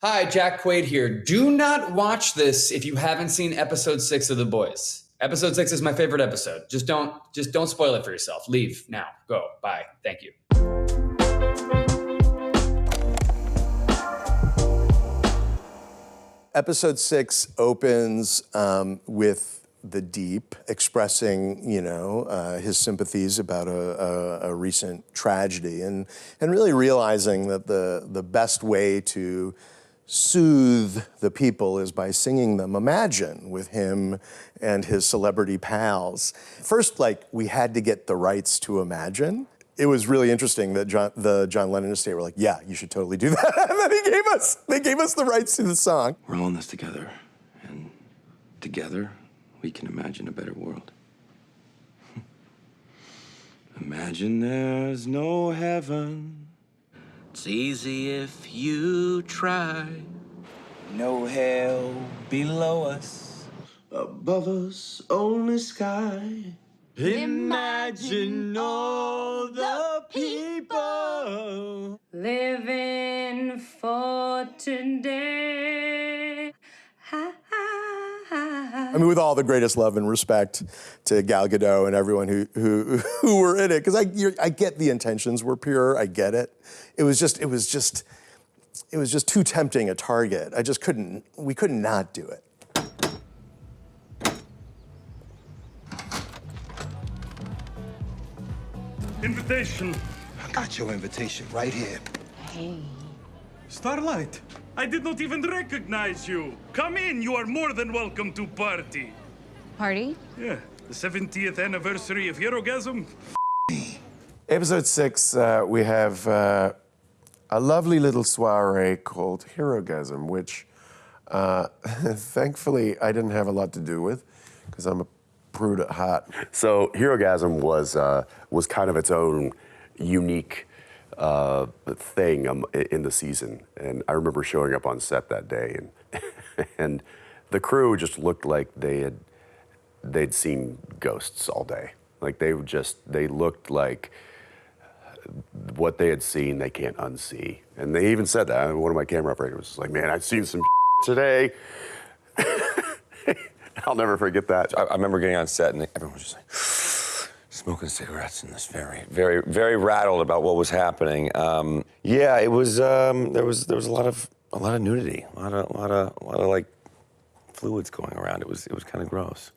Hi, Jack Quaid here. Do not watch this if you haven't seen episode 6 of The Boys. Episode 6 is my favorite episode. Just don't spoil it for yourself. Leave now. Go. Bye. Thank you. Episode 6 opens with the Deep expressing, his sympathies about a recent tragedy, and really realizing that the best way to soothe the people is by singing them Imagine with him and his celebrity pals. First, we had to get the rights to Imagine. It was really interesting that the John Lennon estate were like, yeah, you should totally do that. And then they gave us the rights to the song. We're all in this together, and together we can imagine a better world. Imagine there's no heaven. It's easy if you try. No hell below us. Above us, only sky. Imagine all the people living for today. I mean, with all the greatest love and respect to Gal Gadot and everyone who were in it, because I get the intentions were pure. I get it. It was just too tempting a target. We couldn't not do it. Invitation. I got your invitation right here. Hey. Starlight, I did not even recognize you. Come in, you are more than welcome to party. Party? Yeah, the 70th anniversary of Herogasm. Episode 6, we have a lovely little soiree called Herogasm, which thankfully I didn't have a lot to do with, because I'm a prude at heart. So Herogasm was kind of its own unique thing in the season, and I remember showing up on set that day, and the crew just looked like they'd seen ghosts all day. Like they looked like what they had seen they can't unsee, and they even said that. One of my camera operators was like, "Man, I've seen some today." I'll never forget that. I remember getting on set and everyone was just like smoking cigarettes and this very, very, very rattled about what was happening. Yeah, it was. There was a lot of nudity, a lot of like fluids going around. It was kind of gross.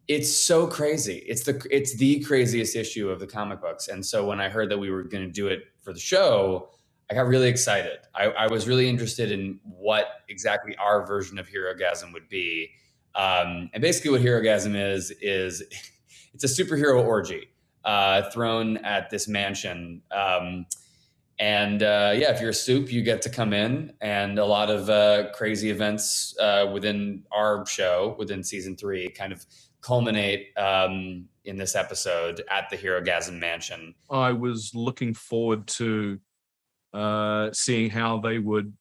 It's so crazy. It's the craziest issue of the comic books. And so when I heard that we were going to do it for the show, I got really excited. I was really interested in what exactly our version of Herogasm would be. And basically what Herogasm is it's a superhero orgy thrown at this mansion. If you're a soup, you get to come in, and a lot of crazy events within our show, within season 3, kind of culminate in this episode at the Herogasm mansion. I was looking forward to seeing how they would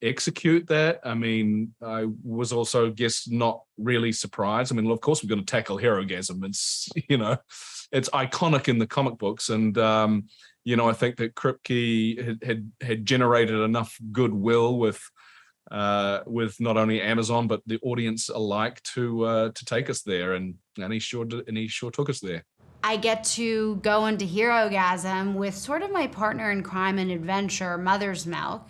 execute that. I mean, I was also, not really surprised. I mean, of course, we're going to tackle Herogasm. It's, it's iconic in the comic books. And, I think that Kripke had generated enough goodwill with not only Amazon, but the audience alike to take us there. And he sure took us there. I get to go into Herogasm with sort of my partner in crime and adventure, Mother's Milk.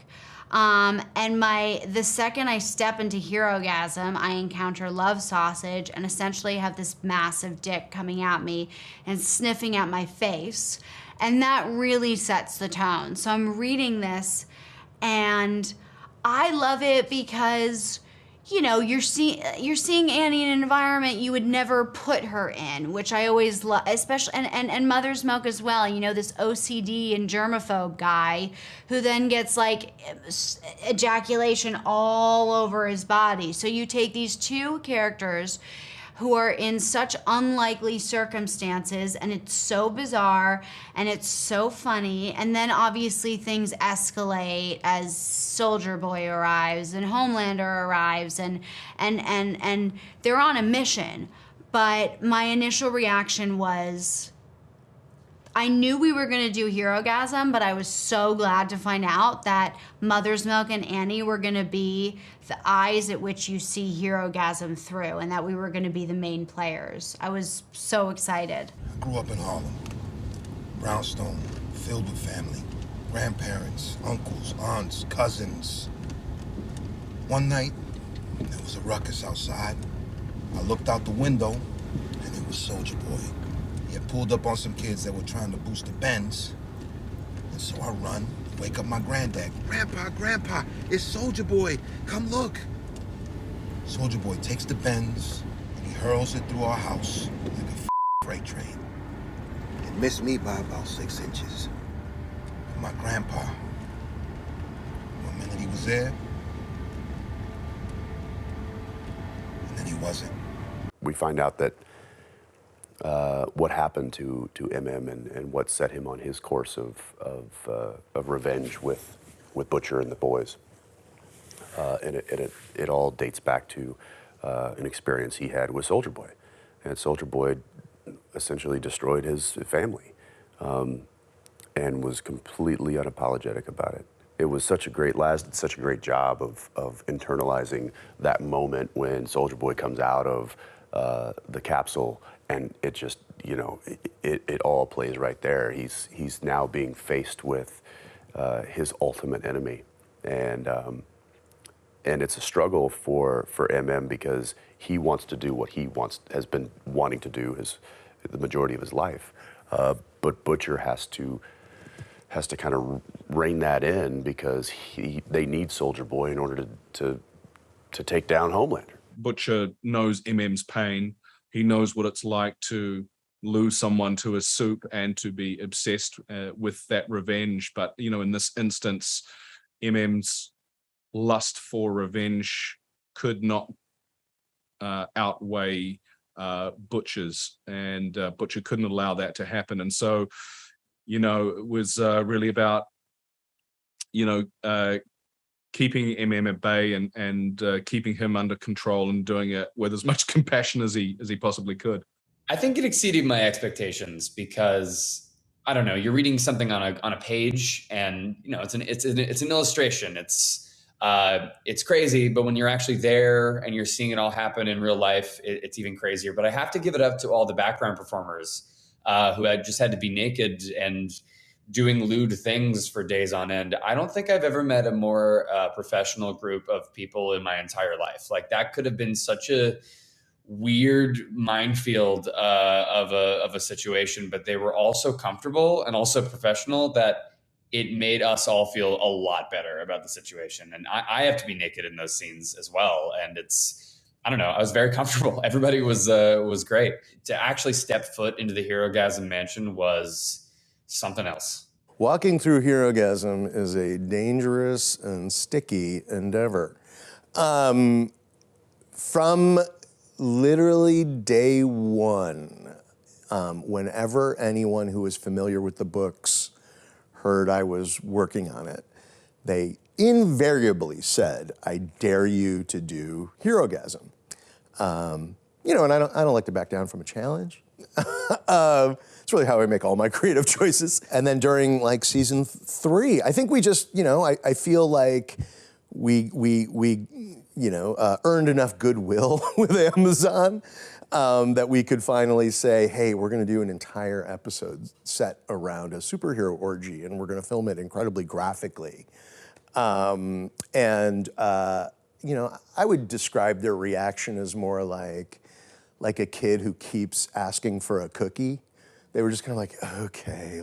And the second I step into Herogasm, I encounter Love Sausage and essentially have this massive dick coming at me and sniffing at my face. And that really sets the tone. So I'm reading this and I love it because, you're seeing Annie in an environment you would never put her in, which I always love, especially, and Mother's Milk as well. This OCD and germaphobe guy who then gets ejaculation all over his body. So you take these two characters who are in such unlikely circumstances, and it's so bizarre and it's so funny, and then obviously things escalate as Soldier Boy arrives and Homelander arrives, and they're on a mission. But my initial reaction was, I knew we were going to do Herogasm, but I was so glad to find out that Mother's Milk and Annie were going to be the eyes at which you see Herogasm through, and that we were going to be the main players. I was so excited. I grew up in Harlem, brownstone, filled with family, grandparents, uncles, aunts, cousins. One night, there was a ruckus outside. I looked out the window, and it was Soulja Boy. He had pulled up on some kids that were trying to boost the Benz. And so I run, wake up my granddad. Grandpa, it's Soulja Boy. Come look. Soulja Boy takes the Benz, and he hurls it through our house like a freight train. It missed me by about 6 inches. But my grandpa, one minute he was there, and then he wasn't. We find out that what happened to MM and what set him on his course of revenge with Butcher and the boys. And it all dates back to an experience he had with Soulja Boy. And Soulja Boy essentially destroyed his family and was completely unapologetic about it. It was such a great job of internalizing that moment when Soulja Boy comes out of the capsule, and it just, it all plays right there. He's now being faced with his ultimate enemy, and it's a struggle for MM because he wants to do what has been wanting to do the majority of his life, but Butcher has to kind of rein that in because they need Soulja Boy in order to take down Homelander. Butcher knows MM's pain. He knows what it's like to lose someone to a soup and to be obsessed with that revenge. But, in this instance, MM's lust for revenge could not outweigh Butcher's, and Butcher couldn't allow that to happen. And so, it was really about, keeping MM at bay and keeping him under control and doing it with as much compassion as he possibly could. I think it exceeded my expectations because I don't know. You're reading something on a page, and it's an illustration. It's crazy, but when you're actually there and you're seeing it all happen in real life, it's even crazier. But I have to give it up to all the background performers who had to be naked and doing lewd things for days on end. I don't think I've ever met a more professional group of people in my entire life. Like, that could have been such a weird minefield of a situation, but they were all so comfortable and also professional that it made us all feel a lot better about the situation. And I have to be naked in those scenes as well. And I don't know, I was very comfortable. Everybody was great. To actually step foot into the Herogasm mansion was something else. Walking through Herogasm is a dangerous and sticky endeavor. From literally day one, whenever anyone who was familiar with the books heard I was working on it, they invariably said, "I dare you to do Herogasm." And I don't like to back down from a challenge. It's really how I make all my creative choices. And then during season 3, I think we just, I feel like we earned enough goodwill with Amazon that we could finally say, hey, we're going to do an entire episode set around a superhero orgy, and we're going to film it incredibly graphically. I would describe their reaction as more like a kid who keeps asking for a cookie. They were just kind of like, okay,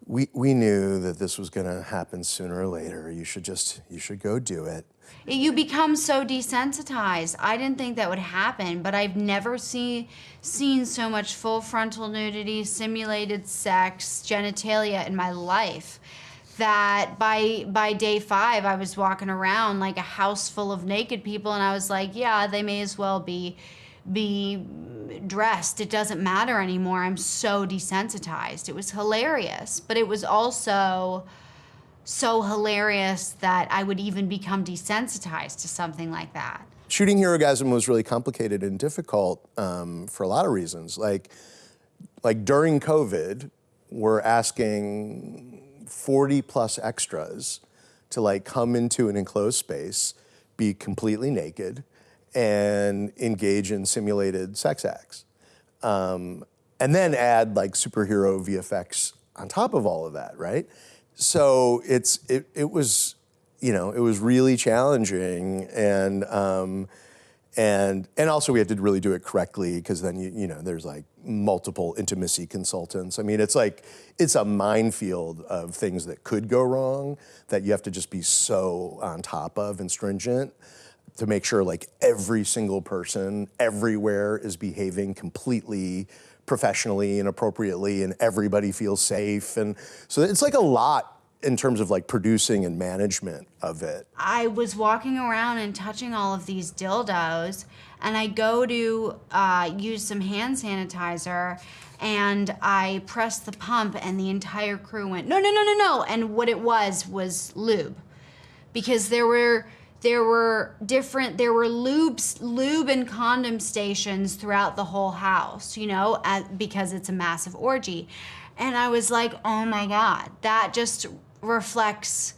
we knew that this was gonna happen sooner or later. You should go do it. You become so desensitized. I didn't think that would happen, but I've never seen so much full frontal nudity, simulated sex, genitalia in my life, that by day 5, I was walking around like a house full of naked people, and I was like, yeah, they may as well be dressed. It doesn't matter anymore. I'm so desensitized. It was hilarious, but it was also so hilarious that I would even become desensitized to something like that. Shooting Herogasm was really complicated and difficult for a lot of reasons. Like during COVID, we're asking 40 plus extras to like come into an enclosed space, be completely naked, and engage in simulated sex acts. And then add like superhero VFX on top of all of that, right? So it was, you know, it was really challenging, and also we had to really do it correctly, because then you know there's like multiple intimacy consultants. I mean, it's like it's a minefield of things that could go wrong that you have to just be so on top of and stringent to make sure like every single person everywhere is behaving completely professionally and appropriately, and everybody feels safe. And so it's like a lot in terms of like producing and management of it. I was walking around and touching all of these dildos, and I go to use some hand sanitizer, and I pressed the pump, and the entire crew went, no, no, no, no, no. And what it was lube. Because there were lube and condom stations throughout the whole house, you know, because it's a massive orgy. And I was like, oh my God, that just reflects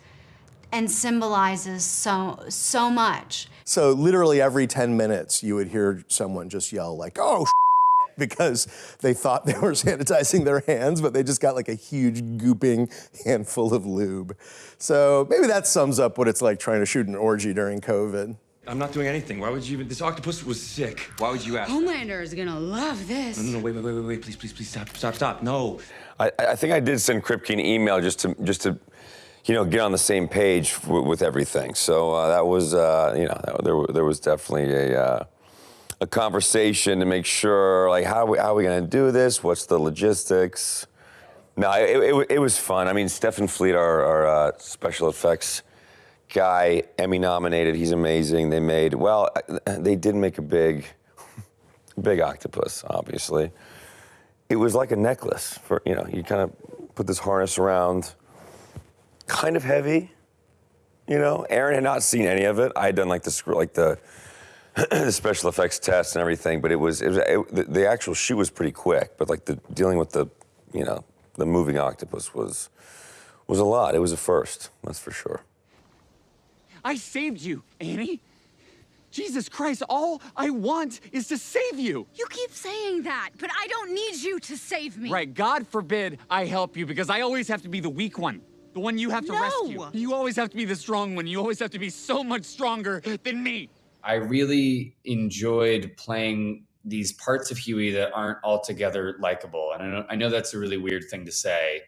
and symbolizes so much. So literally every 10 minutes you would hear someone just yell like, oh, because they thought they were sanitizing their hands, but they just got like a huge gooping handful of lube. So maybe that sums up what it's like trying to shoot an orgy during COVID. I'm not doing anything. Why would you even? This octopus was sick. Why would you ask? Homelander is gonna love this. No, wait. Please, stop. No. I think I did send Kripke an email just to, you know, get on the same page with everything. So that was, you know, there was definitely a conversation to make sure, like, how are we gonna do this? What's the logistics? No, it was fun. I mean, Stephen Fleet, our special effects guy, Emmy nominated. He's amazing. They did make a big octopus, obviously. It was like a necklace for, you know, you kind of put this harness around, kind of heavy, you know. Aaron had not seen any of it. I had done like the special effects test and everything, but the actual shoot was pretty quick, but like dealing with the, you know, the moving octopus was a lot. It was a first, that's for sure. I saved you, Annie. Jesus Christ, all I want is to save you. You keep saying that, but I don't need you to save me. Right, God forbid I help you, because I always have to be the weak one. The one you have to rescue. You always have to be the strong one. You always have to be so much stronger than me. I really enjoyed playing these parts of Hughie that aren't altogether likable. And I know that's a really weird thing to say,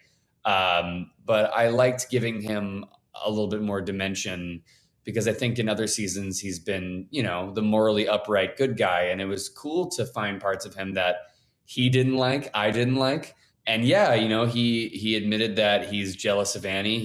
but I liked giving him a little bit more dimension, because I think in other seasons he's been, you know, the morally upright good guy. And it was cool to find parts of him that he didn't like, I didn't like. And yeah, you know, he admitted that he's jealous of Annie.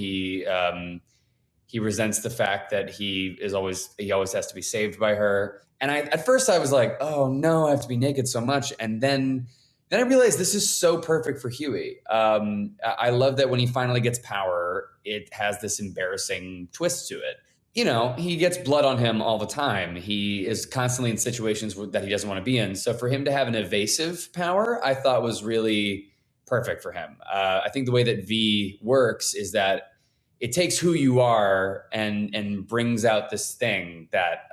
He resents the fact that he always has to be saved by her. And at first I was like, oh no, I have to be naked so much. And then I realized this is so perfect for Hughie. I love that when he finally gets power, it has this embarrassing twist to it. You know, he gets blood on him all the time. He is constantly in situations that he doesn't want to be in. So for him to have an evasive power, I thought was really perfect for him. I think the way that V works is that it takes who you are and brings out this thing that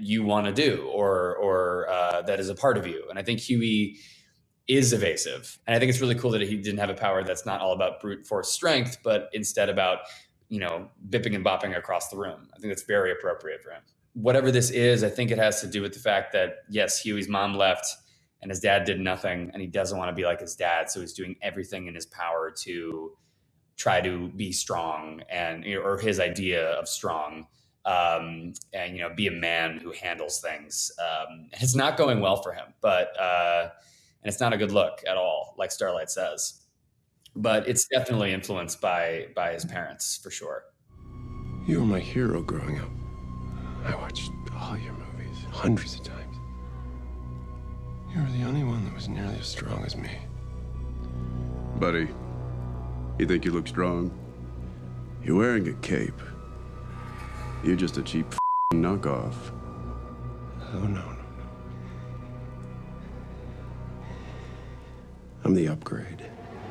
you want to do or that is a part of you. And I think Hughie is evasive. And I think it's really cool that he didn't have a power that's not all about brute force strength, but instead about, you know, bipping and bopping across the room. I think that's very appropriate for him. Whatever this is, I think it has to do with the fact that, yes, Hughie's mom left and his dad did nothing, and he doesn't want to be like his dad. So he's doing everything in his power to try to be strong or his idea of strong, and, you know, be a man who handles things. And it's not going well for him, and it's not a good look at all, like Starlight says. But it's definitely influenced by his parents, for sure. You were my hero growing up. I watched all your movies hundreds of times. You were the only one that was nearly as strong as me. Buddy, you think you look strong? You're wearing a cape. You're just a cheap knockoff. Oh, no. I'm the upgrade.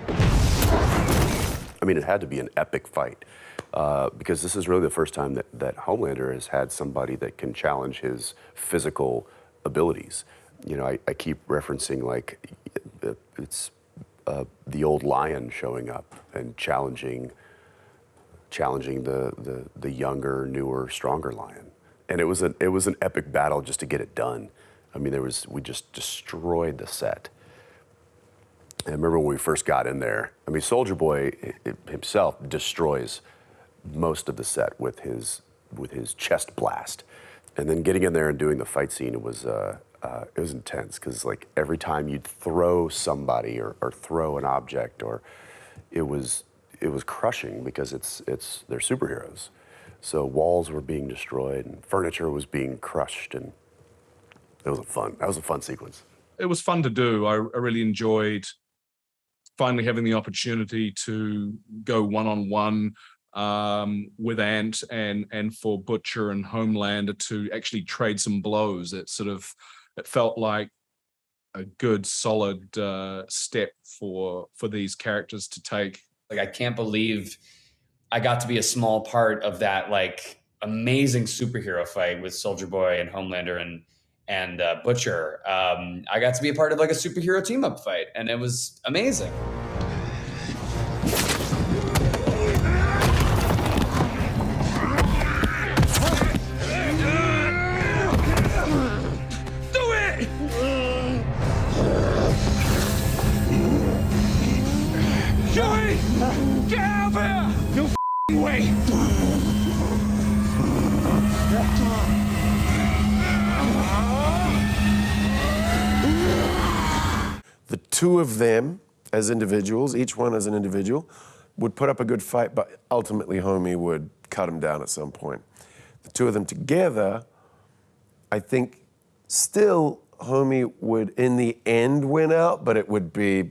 I mean, it had to be an epic fight because this is really the first time that Homelander has had somebody that can challenge his physical abilities. You know, I keep referencing, like, it's the old lion showing up and challenging the younger, newer, stronger lion. And it was an epic battle just to get it done. I mean, we just destroyed the set. I remember when we first got in there. I mean, Soldier Boy himself destroys most of the set with his chest blast, and then getting in there and doing the fight scene, it was intense because, like, every time you'd throw somebody or throw an object, or it was crushing because they're superheroes. So walls were being destroyed and furniture was being crushed, and that was a fun sequence. It was fun to do. I really enjoyed finally having the opportunity to go one-on-one with Ant and for Butcher and Homelander to actually trade some blows. It felt like a good, solid step for these characters to take. Like, I can't believe I got to be a small part of that, like, amazing superhero fight with Soldier Boy and Homelander and Butcher. I got to be a part of, like, a superhero team-up fight, and it was amazing. Do it! Hughie! Get out of here! No f***ing way! The two of them as individuals, each one as an individual, would put up a good fight, but ultimately Homie would cut him down at some point. The two of them together, I think still Homie would in the end win out, but it would be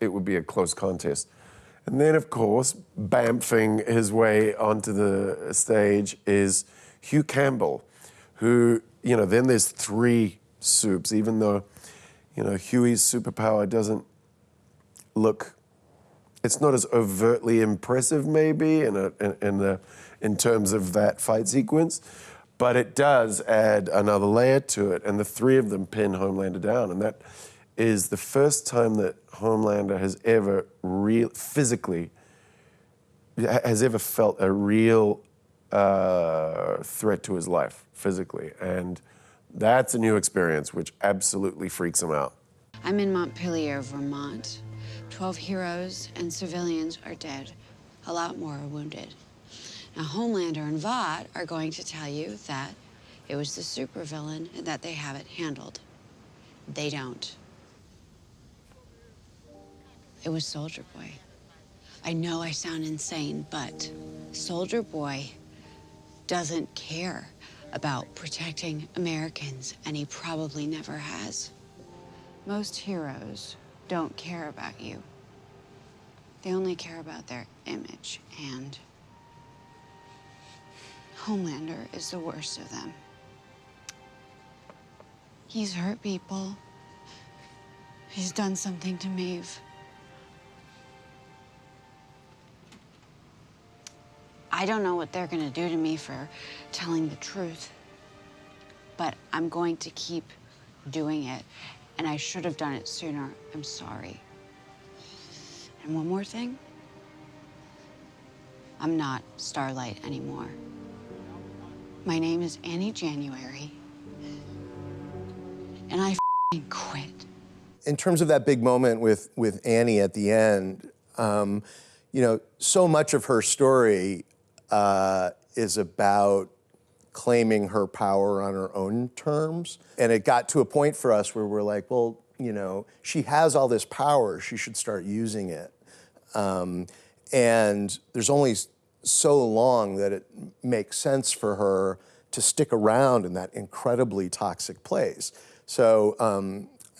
a close contest. And then, of course, bamfing his way onto the stage is Hugh Campbell, who, you know, then there's three Supes, even though, you know, Hughie's superpower doesn't look, it's not as overtly impressive maybe in terms of that fight sequence, but it does add another layer to it, and the three of them pin Homelander down, and that is the first time that Homelander has ever felt a real threat to his life physically, and that's a new experience which absolutely freaks him out. I'm in Montpelier, Vermont. 12 heroes and civilians are dead. A lot more are wounded. Now, Homelander and Vought are going to tell you that it was the supervillain and that they have it handled. They don't. It was Soldier Boy. I know I sound insane, but Soldier Boy doesn't care about protecting Americans, and he probably never has. Most heroes don't care about you. They only care about their image, and Homelander is the worst of them. He's hurt people. He's done something to Maeve. I don't know what they're gonna do to me for telling the truth, but I'm going to keep doing it, and I should have done it sooner. I'm sorry. And one more thing, I'm not Starlight anymore. My name is Annie January, and I f***ing quit. In terms of that big moment with Annie at the end, you know, so much of her story is about claiming her power on her own terms. And it got to a point for us where we're like, well, you know, she has all this power, she should start using it. And there's only so long that it makes sense for her to stick around in that incredibly toxic place. So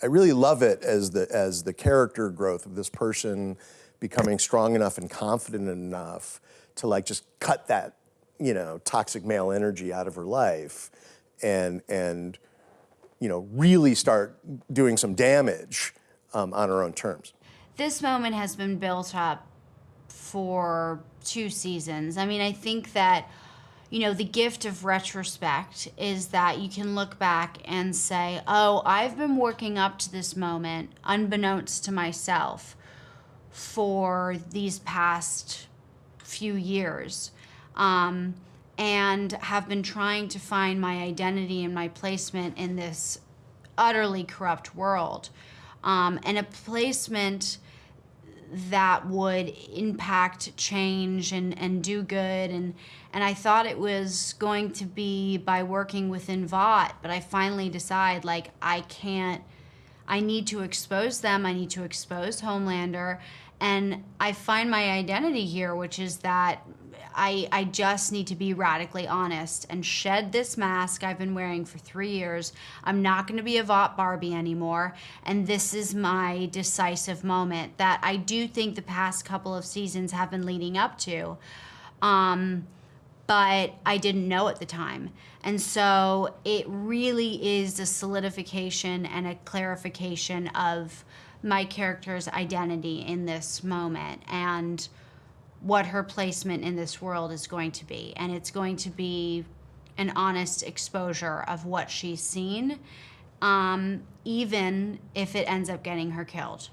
I really love it as the character growth of this person becoming strong enough and confident enough to, like, just cut that, you know, toxic male energy out of her life and you know, really start doing some damage on her own terms. this moment has been built up for 2 seasons. I mean, I think that, you know, the gift of retrospect is that you can look back and say, oh, I've been working up to this moment, unbeknownst to myself, for these past few years, and have been trying to find my identity and my placement in this utterly corrupt world, and a placement that would impact change and do good. And I thought it was going to be by working within Vought, but I finally decide, like, I need to expose them. I need to expose Homelander. And I find my identity here, which is that I just need to be radically honest and shed this mask I've been wearing for 3 years. I'm not going to be a Vought Barbie anymore. And this is my decisive moment that I do think the past couple of seasons have been leading up to. But I didn't know at the time. And so it really is a solidification and a clarification of my character's identity in this moment and what her placement in this world is going to be. And it's going to be an honest exposure of what she's seen, even if it ends up getting her killed.